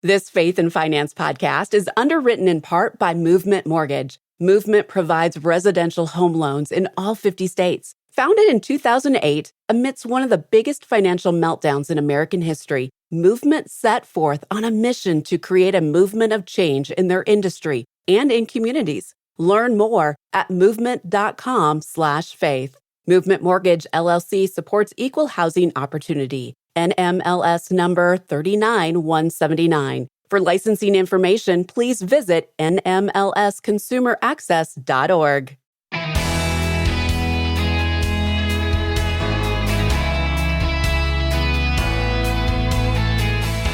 This Faith and Finance podcast is underwritten in part by Movement Mortgage. Movement provides residential home loans in all 50 states. Founded in 2008, amidst one of the biggest financial meltdowns in American history, Movement set forth on a mission to create a movement of change in their industry and in communities. Learn more at movement.com/faith. Movement Mortgage, LLC supports equal housing opportunity. NMLS number 39179. For licensing information, please visit nmlsconsumeraccess.org.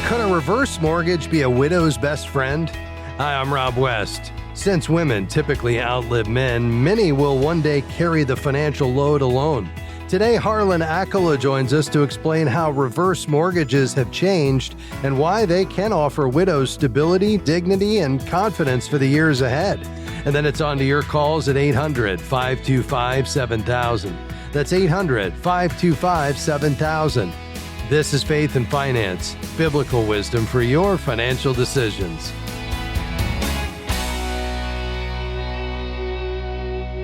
Could a reverse mortgage be a widow's best friend? Hi, I'm Rob West. Since women typically outlive men, many will one day carry the financial load alone. Today, Harlan Accola joins us to explain how reverse mortgages have changed and why they can offer widows stability, dignity, and confidence for the years ahead. And then it's on to your calls at 800-525-7000. That's 800-525-7000. This is Faith and Finance, biblical wisdom for your financial decisions.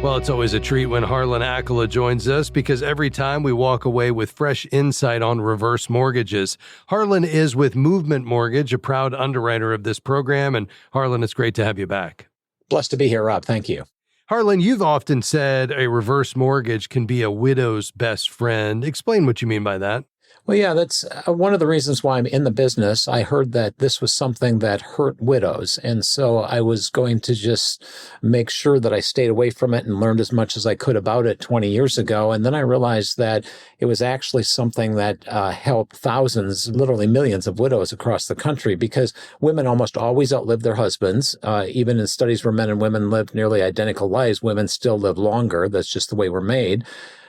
Well, it's always a treat when Harlan Accola joins us because every time we walk away with fresh insight on reverse mortgages. Harlan is with Movement Mortgage, a proud underwriter of this program. And Harlan, it's great to have you back. Blessed to be here, Rob. Thank you. Harlan, you've often said a reverse mortgage can be a widow's best friend. Explain what you mean by that. Well, yeah, that's one of the reasons why I'm in the business. I heard that this was something that hurt widows. And so I was going to just make sure that I stayed away from it and learned as much as I could about it 20 years ago. And then I realized that it was actually something that helped thousands, literally millions of widows across the country, because women almost always outlive their husbands. Even in studies where men and women live nearly identical lives, women still live longer. That's just the way we're made.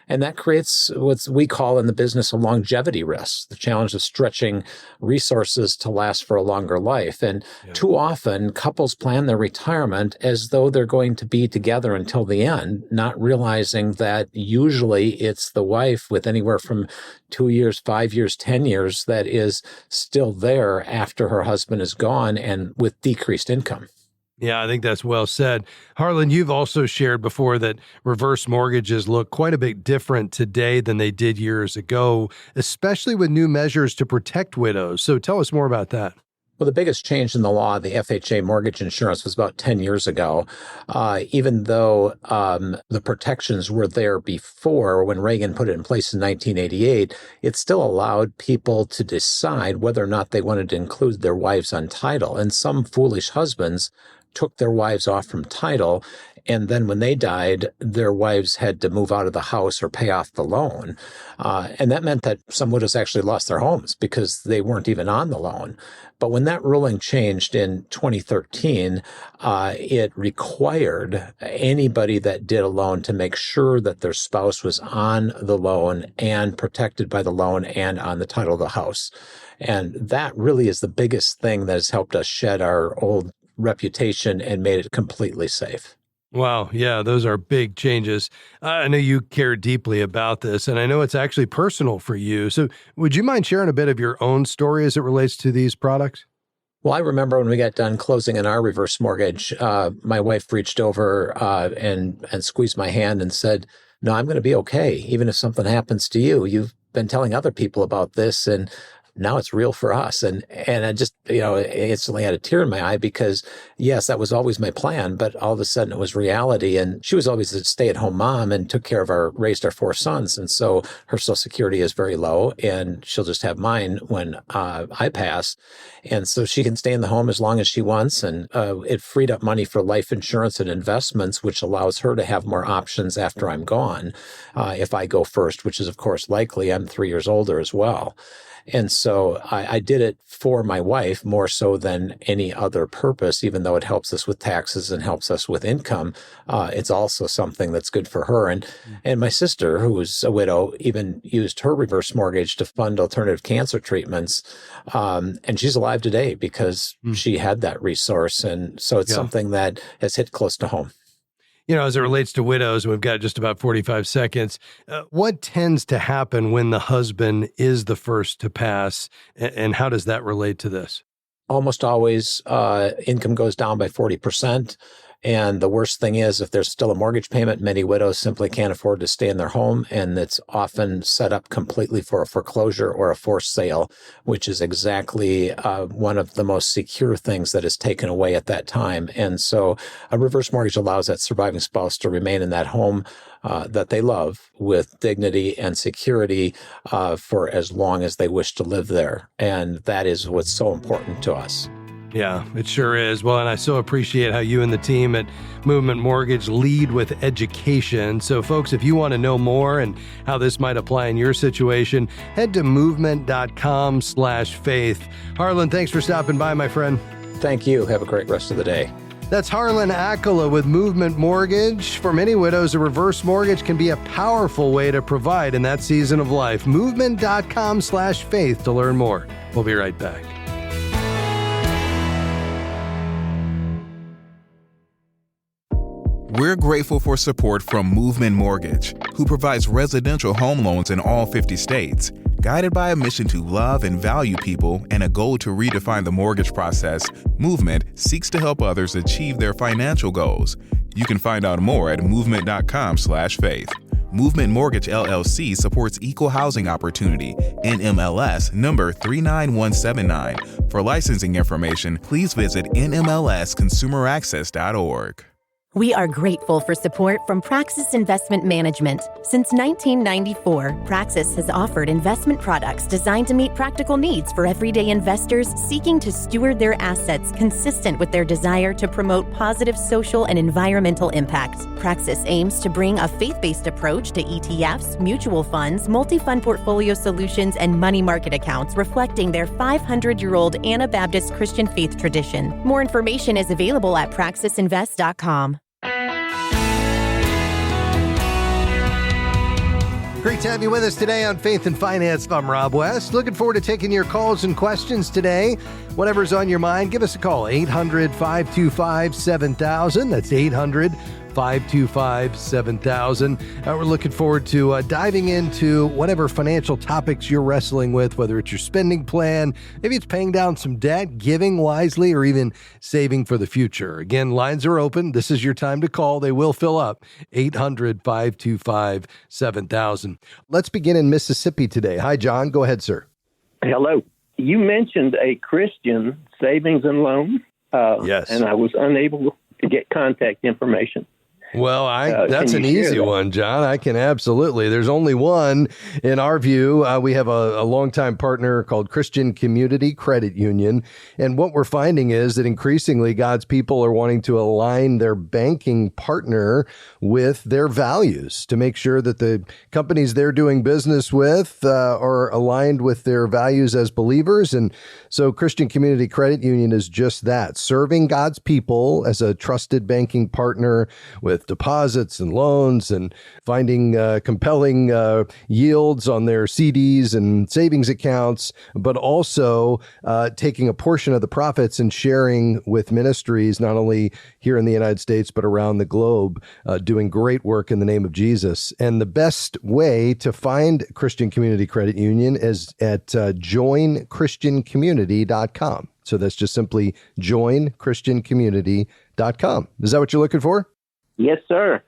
And that creates what we call in the business a longevity risk, the challenge of stretching resources to last for a longer life. And too often, couples plan their retirement as though they're going to be together until the end, not realizing that usually it's the wife with anywhere from 2 years, 5 years, 10 years that is still there after her husband is gone and with decreased income. Yeah, I think that's well said. Harlan, you've also shared before that reverse mortgages look quite a bit different today than they did years ago, especially with new measures to protect widows. So tell us more about that. Well, the biggest change in the law, the FHA mortgage insurance, was about 10 years ago. Even though the protections were there before, when Reagan put it in place in 1988, it still allowed people to decide whether or not they wanted to include their wives on title. And some foolish husbands took their wives off from title, and then when they died, their wives had to move out of the house or pay off the loan. And that meant that some widows actually lost their homes because they weren't even on the loan. But when that ruling changed in 2013, it required anybody that did a loan to make sure that their spouse was on the loan and protected by the loan and on the title of the house. And that really is the biggest thing that has helped us shed our old reputation and made it completely safe. Wow. Yeah, those are big changes. I know you care deeply about this, and I know it's actually personal for you. So would you mind sharing a bit of your own story as it relates to these products? Well, I remember when we got done closing on our reverse mortgage, my wife reached over and squeezed my hand and said, "No, I'm going to be okay, even if something happens to you. You've been telling other people about this, and now it's real for us." And I just, instantly had a tear in my eye because, yes, that was always my plan, but all of a sudden it was reality. And she was always a stay-at-home mom and raised our 4 sons. And so her Social Security is very low, and she'll just have mine when I pass. And so she can stay in the home as long as she wants. And it freed up money for life insurance and investments, which allows her to have more options after I'm gone. If I go first, which is, of course, likely. I'm 3 years older as well. And so I did it for my wife more so than any other purpose, even though it helps us with taxes and helps us with income. It's also something that's good for her. And my sister, who was a widow, even used her reverse mortgage to fund alternative cancer treatments. And she's alive today because she had that resource. And so it's something that has hit close to home. You know, as it relates to widows, we've got just about 45 seconds. What tends to happen when the husband is the first to pass, and how does that relate to this? almost always income goes down by 40%. And the worst thing is, if there's still a mortgage payment, many widows simply can't afford to stay in their home, and it's often set up completely for a foreclosure or a forced sale, which is exactly one of the most secure things that is taken away at that time. And so a reverse mortgage allows that surviving spouse to remain in that home that they love with dignity and security for as long as they wish to live there. And that is what's so important to us. Yeah, it sure is. Well, and I so appreciate how you and the team at Movement Mortgage lead with education. So, folks, if you want to know more and how this might apply in your situation, head to movement.com/faith. Harlan, thanks for stopping by, my friend. Thank you. Have a great rest of the day. That's Harlan Accola with Movement Mortgage. For many widows, a reverse mortgage can be a powerful way to provide in that season of life. Movement.com/faith to learn more. We'll be right back. We're grateful for support from Movement Mortgage, who provides residential home loans in all 50 states. Guided by a mission to love and value people and a goal to redefine the mortgage process, Movement seeks to help others achieve their financial goals. You can find out more at movement.com/faith. Movement Mortgage LLC supports equal housing opportunity, NMLS number 39179. For licensing information, please visit nmlsconsumeraccess.org. We are grateful for support from Praxis Investment Management. Since 1994, Praxis has offered investment products designed to meet practical needs for everyday investors seeking to steward their assets consistent with their desire to promote positive social and environmental impact. Praxis aims to bring a faith-based approach to ETFs, mutual funds, multi-fund portfolio solutions, and money market accounts reflecting their 500-year-old Anabaptist Christian faith tradition. More information is available at praxisinvest.com. Great to have you with us today on Faith and Finance. I'm Rob West. Looking forward to taking your calls and questions today. Whatever's on your mind, give us a call. 800-525-7000. That's 800-525-7000. We're looking forward to diving into whatever financial topics you're wrestling with, whether it's your spending plan, maybe it's paying down some debt, giving wisely, or even saving for the future. Again, lines are open. This is your time to call. They will fill up. 800-525-7000. Let's begin in Mississippi today. Hi, John. Go ahead, sir. Hello. You mentioned a Christian savings and loan. Yes. And I was unable to get contact information. Well, that's an easy one, John. I can absolutely. There's only one in our view. We have a longtime partner called Christian Community Credit Union. And what we're finding is that increasingly God's people are wanting to align their banking partner with their values to make sure that the companies they're doing business with are aligned with their values as believers. And so Christian Community Credit Union is just that, serving God's people as a trusted banking partner with deposits and loans and finding compelling yields on their CDs and savings accounts, but also taking a portion of the profits and sharing with ministries, not only here in the United States, but around the globe, doing great work in the name of Jesus. And the best way to find Christian Community Credit Union is at joinchristiancommunity.com. So that's just simply joinchristiancommunity.com. Is that what you're looking for? Yes, sir.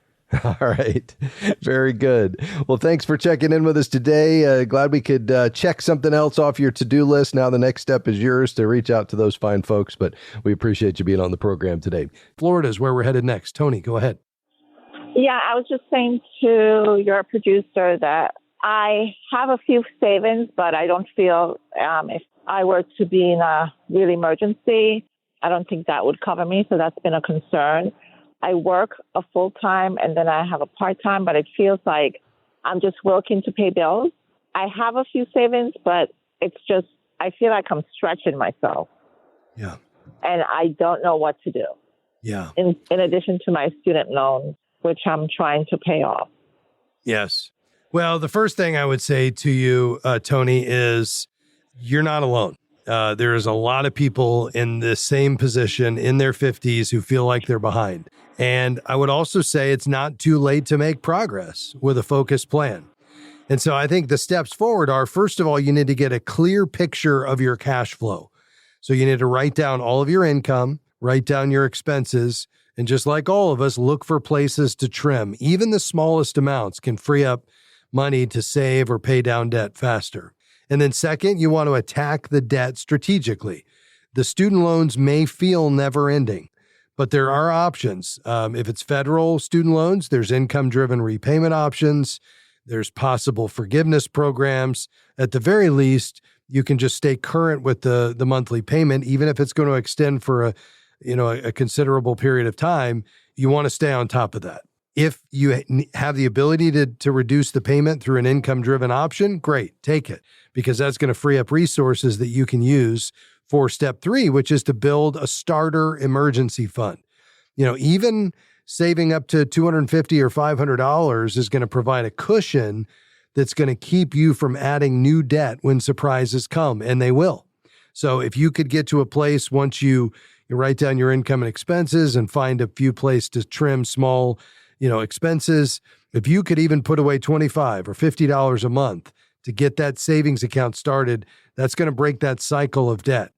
All right. Very good. Well, thanks for checking in with us today. Glad we could check something else off your to-do list. Now the next step is yours to reach out to those fine folks, but we appreciate you being on the program today. Florida is where we're headed next. Tony, go ahead. Yeah, I was just saying to your producer that I have a few savings, but I don't feel if I were to be in a real emergency, I don't think that would cover me. So that's been a concern. I work a full-time and then I have a part-time, but it feels like I'm just working to pay bills. I have a few savings, but it's just, I feel like I'm stretching myself. Yeah. And I don't know what to do. Yeah. In addition to my student loan, which I'm trying to pay off. Yes. Well, the first thing I would say to you, Tony, is you're not alone. There is a lot of people in the same position in their 50s who feel like they're behind. And I would also say it's not too late to make progress with a focused plan. And so I think the steps forward are, first of all, you need to get a clear picture of your cash flow. So you need to write down all of your income, write down your expenses, and just like all of us, look for places to trim. Even the smallest amounts can free up money to save or pay down debt faster. And then second, you want to attack the debt strategically. The student loans may feel never ending, but there are options. If it's federal student loans, there's income-driven repayment options. There's possible forgiveness programs. At the very least, you can just stay current with the monthly payment, even if it's going to extend for a considerable period of time. You want to stay on top of that. If you have the ability to reduce the payment through an income-driven option, great, take it, because that's going to free up resources that you can use for step 3, which is to build a starter emergency fund. Even saving up to $250 or $500 is going to provide a cushion that's going to keep you from adding new debt when surprises come, and they will. So if you could get to a place once you write down your income and expenses and find a few places to trim small expenses, if you could even put away $25 or $50 a month to get that savings account started, that's going to break that cycle of debt.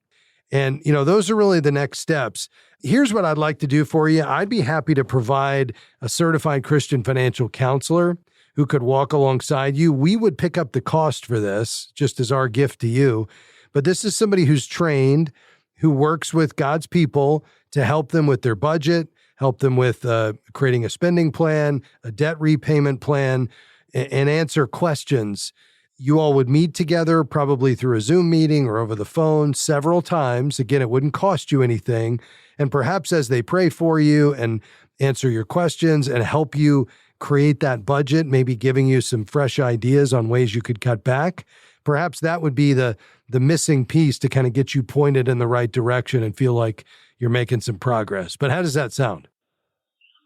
And, those are really the next steps. Here's what I'd like to do for you. I'd be happy to provide a certified Christian financial counselor who could walk alongside you. We would pick up the cost for this just as our gift to you. But this is somebody who's trained, who works with God's people to help them with their budget, help them with creating a spending plan, a debt repayment plan, and answer questions. You all would meet together probably through a Zoom meeting or over the phone several times. Again, it wouldn't cost you anything. And perhaps as they pray for you and answer your questions and help you create that budget, maybe giving you some fresh ideas on ways you could cut back, perhaps that would be the missing piece to kind of get you pointed in the right direction and feel like you're making some progress. But how does that sound?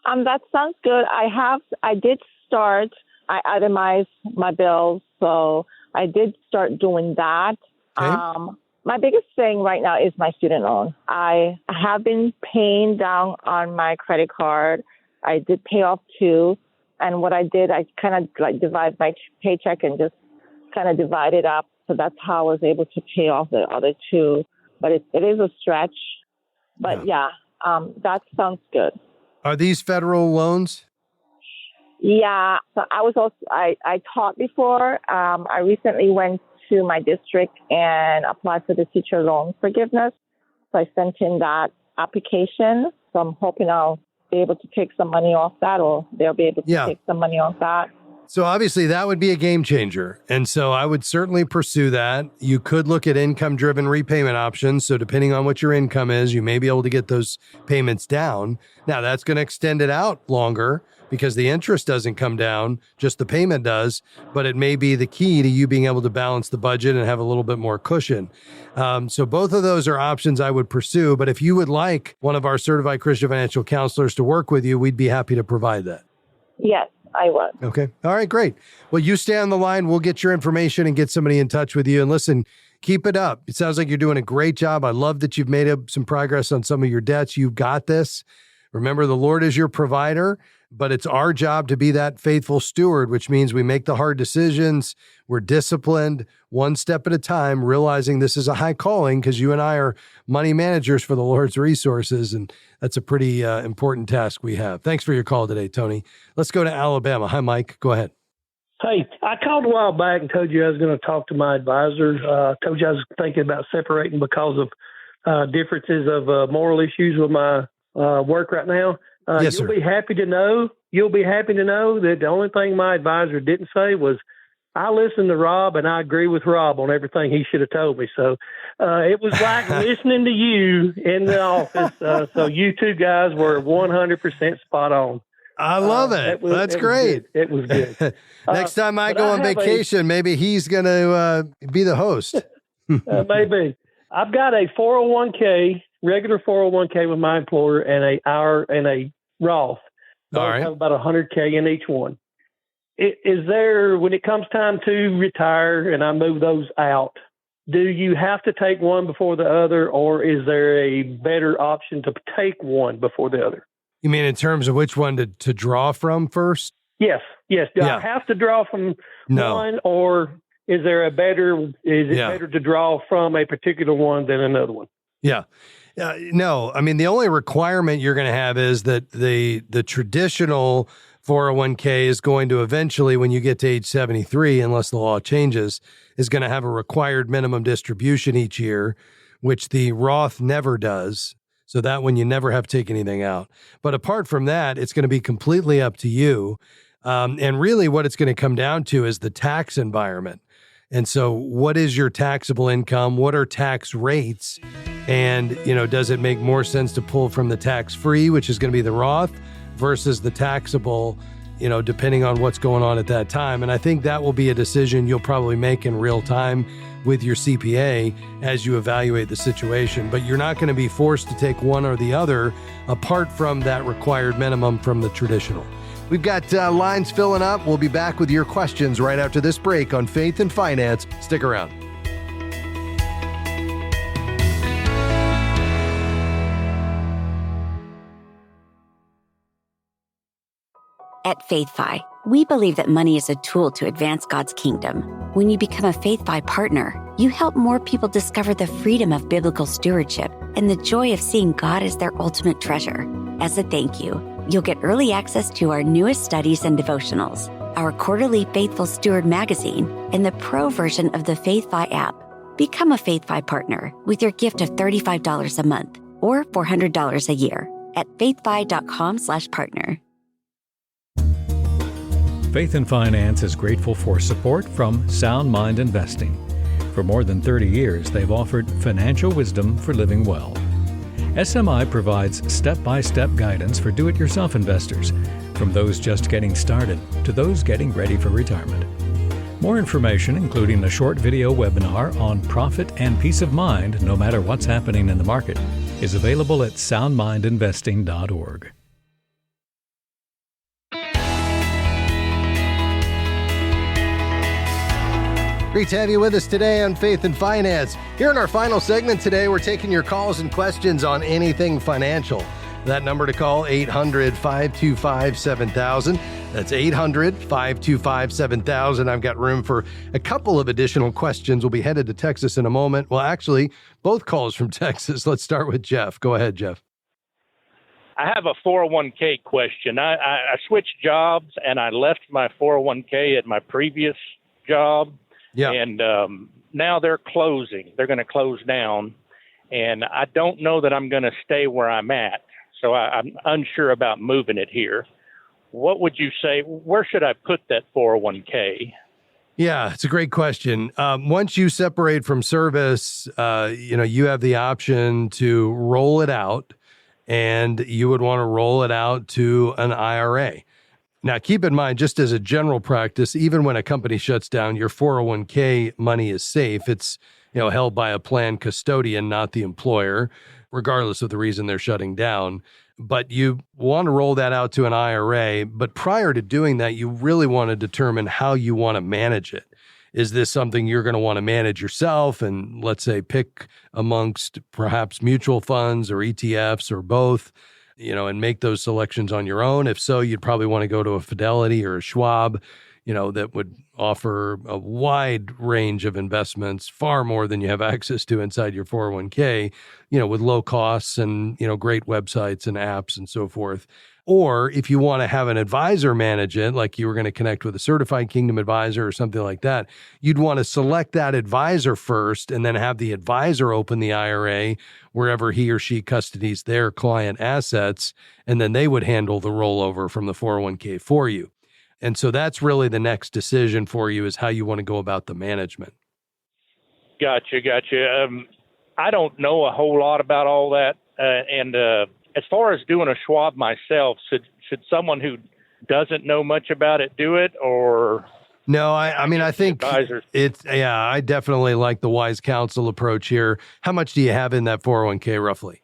That sounds good. I did start. I itemized my bills, so I did start doing that. Okay. My biggest thing right now is my student loan. I have been paying down on my credit card. I did pay off 2, and what I did, I kind of divide my paycheck and just kind of divide it up. So that's how I was able to pay off the other 2. But it is a stretch. But that sounds good. Are these federal loans? Yeah. So I taught before. I recently went to my district and applied for the teacher loan forgiveness. So I sent in that application. So I'm hoping I'll be able to take some money off that, or they'll be able to take some money off that. So obviously that would be a game changer. And so I would certainly pursue that. You could look at income-driven repayment options. So depending on what your income is, you may be able to get those payments down. Now that's going to extend it out longer because the interest doesn't come down, just the payment does. But it may be the key to you being able to balance the budget and have a little bit more cushion. So both of those are options I would pursue. But if you would like one of our certified Christian financial counselors to work with you, we'd be happy to provide that. Yes, I would. Okay. All right, great. Well, you stay on the line. We'll get your information and get somebody in touch with you. And listen, keep it up. It sounds like you're doing a great job. I love that you've made some progress on some of your debts. You've got this. Remember, the Lord is your provider, but it's our job to be that faithful steward, which means we make the hard decisions. We're disciplined one step at a time, realizing this is a high calling because you and I are money managers for the Lord's resources. And that's a pretty important task we have. Thanks for your call today, Tony. Let's go to Alabama. Hi, Mike. Go ahead. Hey, I called a while back and told you I was going to talk to my advisor. Told you I was thinking about separating because of differences of moral issues with my work right now. Yes, you'll sir. be happy to know that the only thing my advisor didn't say was, I listened to Rob and I agree with Rob on everything he should have told me. So it was like listening to you in the office. So you two guys were 100% spot on. I love it. That's great. It was good. Next time I go on vacation, maybe he's going to be the host. Maybe. I've got a 401k, regular 401k with my employer, and a Roth. All right. I have about 100k in each one. Is there, when it comes time to retire and I move those out, do you have to take one before the other, or is there a better option to take one before the other? You mean in terms of which one to draw from first? Yes. Do I have to draw from one, or is it better to draw from a particular one than another one? Yeah. No, I mean, the only requirement you're going to have is that the traditional 401k is going to eventually, when you get to age 73, unless the law changes, is going to have a required minimum distribution each year, which the Roth never does. So that one you never have to take anything out. But apart from that, it's going to be completely up to you. And really what it's going to come down to is the tax environment. And so what is your taxable income? What are tax rates? And, does it make more sense to pull from the tax-free, which is going to be the Roth, versus the taxable, depending on what's going on at that time. And I think that will be a decision you'll probably make in real time with your CPA as you evaluate the situation. But you're not going to be forced to take one or the other apart from that required minimum from the traditional. We've got lines filling up. We'll be back with your questions right after this break on Faith and Finance. Stick around. At FaithFi, we believe that money is a tool to advance God's kingdom. When you become a FaithFi partner, you help more people discover the freedom of biblical stewardship and the joy of seeing God as their ultimate treasure. As a thank you, you'll get early access to our newest studies and devotionals, our quarterly Faithful Steward magazine, and the pro version of the FaithFi app. Become a FaithFi partner with your gift of $35 a month or $400 a year at faithfi.com/partner. Faith and Finance is grateful for support from Sound Mind Investing. For more than 30 years, they've offered financial wisdom for living well. SMI provides step-by-step guidance for do-it-yourself investors, from those just getting started to those getting ready for retirement. More information, including a short video webinar on profit and peace of mind no matter what's happening in the market, is available at soundmindinvesting.org. Great to have you with us today on Faith and Finance. Here in our final segment today, we're taking your calls and questions on anything financial. That number to call, 800-525-7000. That's 800-525-7000. I've got room for a couple of additional questions. We'll be headed to Texas in a moment. Well, actually, both calls from Texas. Let's start with Jeff. Go ahead, Jeff. I have a 401k question. I switched jobs and I left my 401k at my previous job. Yeah. And now they're closing. They're going to close down. And I don't know that I'm going to stay where I'm at. So I'm unsure about moving it here. What would you say? Where should I put that 401k? Yeah, it's a great question. Once you separate from service, you have the option to roll it out, and you would want to roll it out to an IRA. Now, keep in mind, just as a general practice, even when a company shuts down, your 401k money is safe. It's held by a plan custodian, not the employer, regardless of the reason they're shutting down. But you want to roll that out to an IRA. But prior to doing that, you really want to determine how you want to manage it. Is this something you're going to want to manage yourself and, let's say, pick amongst perhaps mutual funds or ETFs or both? And make those selections on your own. If so, you'd probably want to go to a Fidelity or a Schwab, that would offer a wide range of investments, far more than you have access to inside your 401k, with low costs and, great websites and apps and so forth. Or if you want to have an advisor manage it, like you were going to connect with a certified Kingdom advisor or something like that, you'd want to select that advisor first and then have the advisor open the IRA wherever he or she custodies their client assets, and then they would handle the rollover from the 401k for you. And so that's really the next decision for you, is how you want to go about the management. Gotcha. I don't know a whole lot about all that. As far as doing a Schwab myself, should someone who doesn't know much about it do it, or? No, I think advisors? I definitely like the wise counsel approach here. How much do you have in that 401k roughly?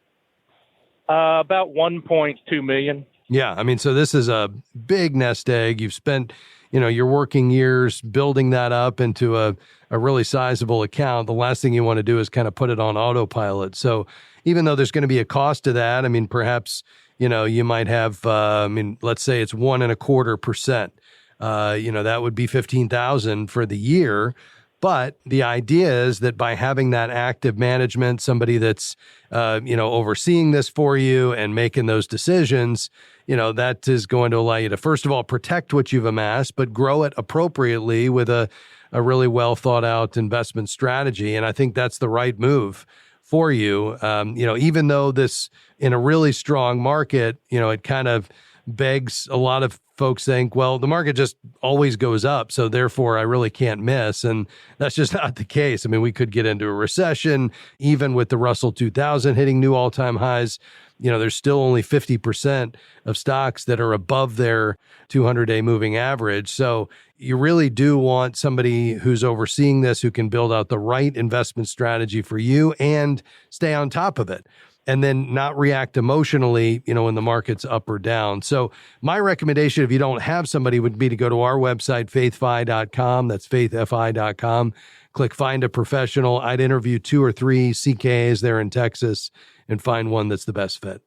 About 1.2 million. Yeah. So this is a big nest egg. You've spent, your working years building that up into a really sizable account. The last thing you want to do is kind of put it on autopilot. So even though there's going to be a cost to that, perhaps, you might have, let's say it's 1.25%. That would be $15,000 for the year. But the idea is that by having that active management, somebody that's, overseeing this for you and making those decisions, that is going to allow you to, first of all, protect what you've amassed, but grow it appropriately with a really well thought out investment strategy. And I think that's the right move for you. Even though this in a really strong market, it kind of begs a lot of folks think, well, the market just always goes up, so therefore I really can't miss. And that's just not the case. I mean, we could get into a recession, even with the Russell 2000 hitting new all-time highs. There's still only 50% of stocks that are above their 200-day moving average. So you really do want somebody who's overseeing this, who can build out the right investment strategy for you and stay on top of it, and then not react emotionally, when the market's up or down. So my recommendation, if you don't have somebody, would be to go to our website, faithfi.com. That's faithfi.com. Click Find a Professional. I'd interview 2 or 3 CKAs there in Texas and find one that's the best fit.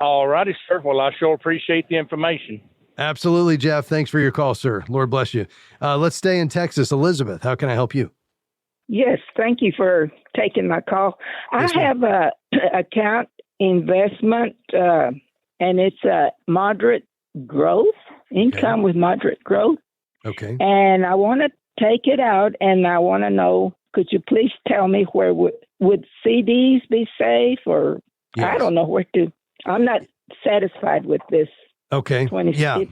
All righty, sir. Well, I sure appreciate the information. Absolutely, Jeff. Thanks for your call, sir. Lord bless you. Let's stay in Texas. Elizabeth, how can I help you? Yes, thank you for taking my call. Yes, I have a account investment, and it's a moderate growth, income with moderate growth. Okay. And I want to take it out, and I want to know, could you please tell me where would CDs be safe, or Yes. I don't know where to. I'm not satisfied with this. Okay. 26. Yeah.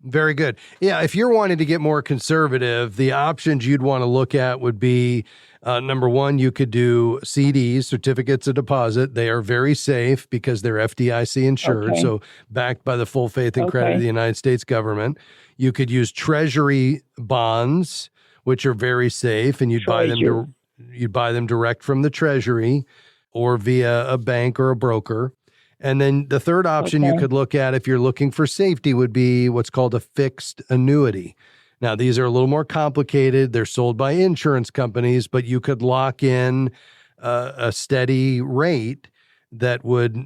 Very good. Yeah. If you're wanting to get more conservative, the options you'd want to look at would be, number one, you could do CDs, certificates of deposit. They are very safe because they're FDIC insured. Okay. So backed by the full faith and credit Okay. of the United States government. You could use treasury bonds, which are very safe, and you'd buy them direct from the treasury or via a bank or a broker. And then the third option you could look at if you're looking for safety would be what's called a fixed annuity. Now, these are a little more complicated. They're sold by insurance companies, but you could lock in a steady rate that would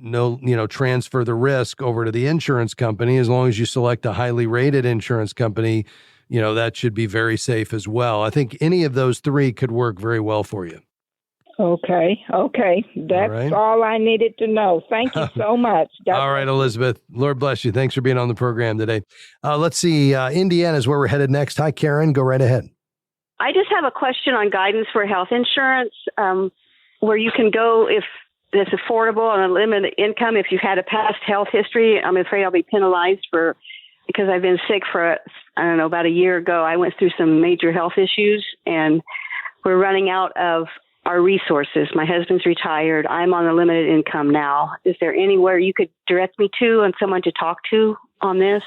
transfer the risk over to the insurance company. As long as you select a highly rated insurance company, that should be very safe as well. I think any of those 3 could work very well for you. Okay. That's all I needed to know. Thank you so much. All right, Elizabeth. Lord bless you. Thanks for being on the program today. Let's see. Indiana is where we're headed next. Hi, Karen. Go right ahead. I just have a question on guidance for health insurance, where you can go if it's affordable and a limited income. If you've had a past health history, I'm afraid I'll be penalized because I've been sick for, about a year ago. I went through some major health issues, and we're running out of our resources. My husband's retired. I'm on a limited income now. Is there anywhere you could direct me to and someone to talk to on this?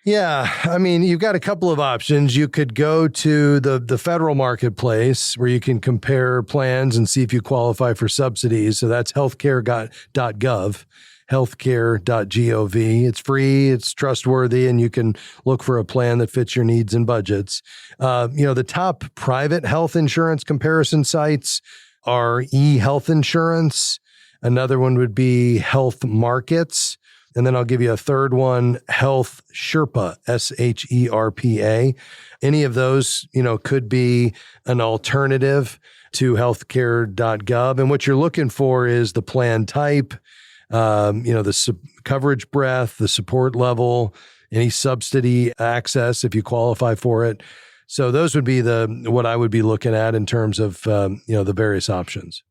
Yeah. I mean, you've got a couple of options. You could go to the federal marketplace where you can compare plans and see if you qualify for subsidies. So that's healthcare.gov, healthcare.gov. It's free, it's trustworthy, and you can look for a plan that fits your needs and budgets. The top private health insurance comparison sites are eHealth Insurance. Another one would be Health Markets. And then I'll give you a third one, Health Sherpa, SHERPA. Any of those, could be an alternative to healthcare.gov. And what you're looking for is the plan type, the coverage breadth, the support level, any subsidy access if you qualify for it. So those would be what I would be looking at in terms of, the various options.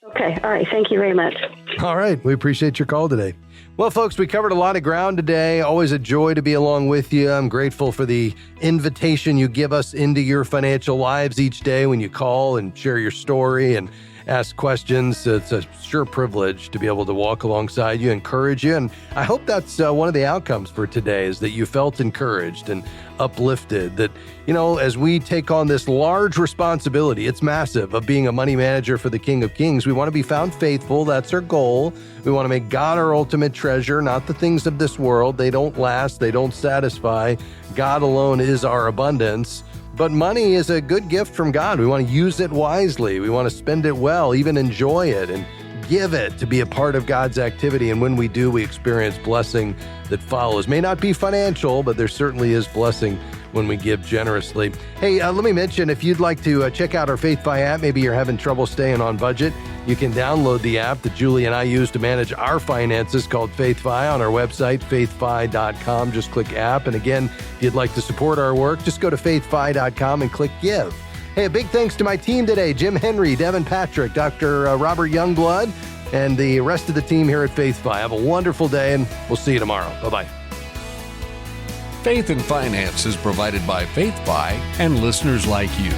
Okay. All right. Thank you very much. All right. We appreciate your call today. Well, folks, we covered a lot of ground today. Always a joy to be along with you. I'm grateful for the invitation you give us into your financial lives each day when you call and share your story and ask questions. It's a sure privilege to be able to walk alongside you, encourage you. And I hope that's one of the outcomes for today is that you felt encouraged and uplifted, that, as we take on this large responsibility, it's massive, of being a money manager for the King of Kings. We want to be found faithful. That's our goal. We want to make God our ultimate treasure, not the things of this world. They don't last. They don't satisfy. God alone is our abundance. But money is a good gift from God. We want to use it wisely. We want to spend it well, even enjoy it and give it to be a part of God's activity. And when we do, we experience blessing that follows. May not be financial, but there certainly is blessing when we give generously. Hey, let me mention, if you'd like to check out our FaithFi app, maybe you're having trouble staying on budget, you can download the app that Julie and I use to manage our finances called FaithFi on our website, faithfi.com. Just click app. And again, if you'd like to support our work, just go to faithfi.com and click give. Hey, a big thanks to my team today, Jim Henry, Devin Patrick, Dr. Robert Youngblood, and the rest of the team here at FaithFi. Have a wonderful day, and we'll see you tomorrow. Bye-bye. Faith and Finance is provided by FaithFi and listeners like you.